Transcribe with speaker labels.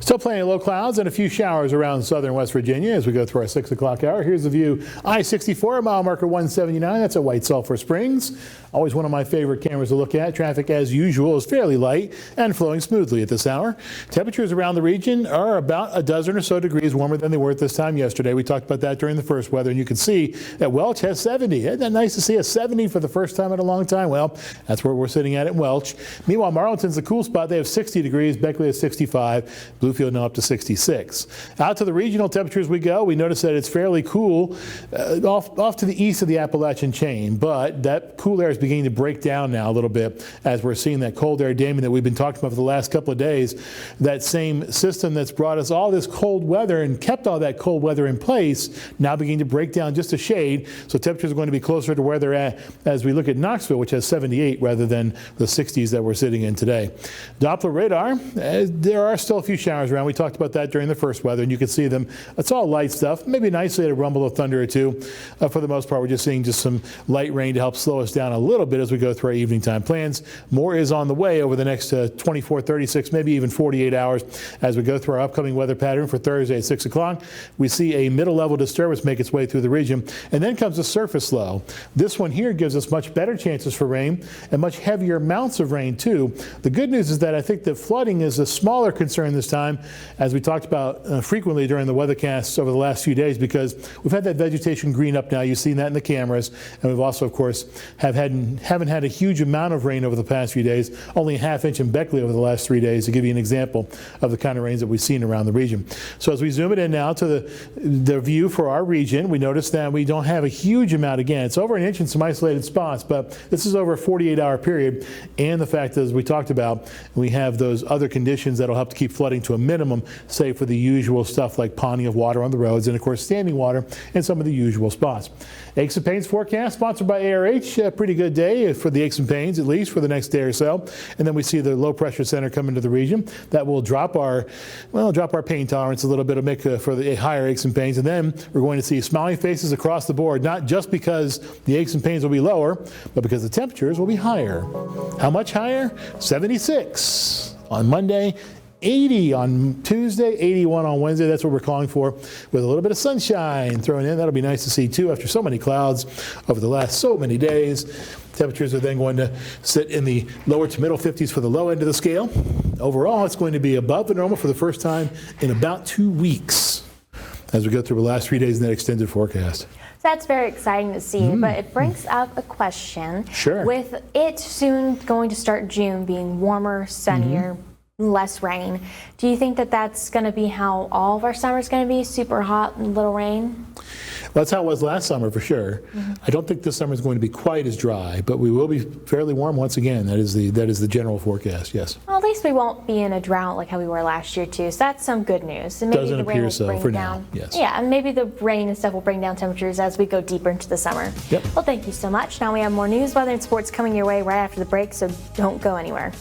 Speaker 1: Still plenty of low clouds and a few showers around southern West Virginia as we go through our 6 o'clock hour. Here's the view. I-64, mile marker 179. That's at White Sulphur Springs. Always one of my favorite cameras to look at. Traffic, as usual, is fairly light and flowing smoothly at this hour. Temperatures around the region are about a dozen or so degrees warmer than they were at this time yesterday. We talked about that during the first weather, and you can see that Welch has 70. Isn't that nice to see a 70 for the first time in a long time? Well, that's where we're sitting at Welch. Meanwhile, Marlton's the cool spot. They have 60 degrees. Beckley has 65. Bluefield now up to 66. Out to the regional temperatures we go. We notice that it's fairly cool off to the east of the Appalachian chain, but that cool air is beginning to break down now a little bit as we're seeing that cold air daemon that we've been talking about for the last couple of days. That same system that's brought us all this cold weather and kept all that cold weather in place now beginning to break down just a shade. So temperatures are going to be closer to where they're at as we look at Knoxville, which has 78 rather than the 60s that we're sitting in today. Doppler radar, there are still a few showers around. We talked about that during the first weather, and you can see them. It's all light stuff, maybe an isolated rumble of thunder or two. For the most part, we're just seeing just some light rain to help slow us down a little bit as we go through our evening time plans. More is on the way over the next 24, 36, maybe even 48 hours as we go through our upcoming weather pattern for Thursday at 6 o'clock. We see a middle level disturbance make its way through the region, and then comes a surface low. This one here gives us much better chances for rain and much heavier amounts of rain too. The good news is that I think that flooding is a smaller concern this time, as we talked about frequently during the weathercasts over the last few days, because we've had that vegetation green up now. You've seen that in the cameras, and we've also, of course, haven't had a huge amount of rain over the past few days. Only a half inch in Beckley over the last 3 days, to give you an example of the kind of rains that we've seen around the region. So as we zoom it in now to the view for our region, we notice that we don't have a huge amount. Again, it's over an inch in some isolated spots, but this is over a 48-hour period. And the fact, as we talked about, we have those other conditions that'll help to keep flooding to a minimum, save for the usual stuff like ponding of water on the roads and, of course, standing water in some of the usual spots. Aches and Pains forecast sponsored by ARH. A pretty good day for the aches and pains, at least for the next day or so. And then we see the low pressure center come into the region. That will drop our pain tolerance a little bit, to make for the higher aches and pains. And then we're going to see smiling faces across the board, not just because the aches and pains will be lower, but because the temperatures will be higher. How much higher? 76 on Monday. 80 on Tuesday, 81 on Wednesday. That's what we're calling for, with a little bit of sunshine thrown in. That'll be nice to see too after so many clouds over the last so many days. Temperatures are then going to sit in the lower to middle 50s for the low end of the scale. Overall, it's going to be above the normal for the first time in about 2 weeks as we go through the last 3 days in that extended forecast.
Speaker 2: That's very exciting to see, but it brings up a question.
Speaker 1: Sure.
Speaker 2: With it soon going to start June, being warmer, sunnier, less rain, do you think that that's going to be how all of our summer is going to be? Super hot and little rain?
Speaker 1: Well, that's how it was last summer for sure. I don't think this summer is going to be quite as dry, but we will be fairly warm once again. That is the general forecast, yes.
Speaker 2: Well, at least we won't be in a drought like how we were last year too, so that's some good news. And maybe
Speaker 1: Doesn't
Speaker 2: the rain
Speaker 1: appear
Speaker 2: will
Speaker 1: so
Speaker 2: bring
Speaker 1: for
Speaker 2: down,
Speaker 1: now, yes.
Speaker 2: Yeah, and maybe the rain and stuff will bring down temperatures as we go deeper into the summer.
Speaker 1: Yep.
Speaker 2: Well, thank you so much. Now we have more news, weather, and sports coming your way right after the break, so don't go anywhere.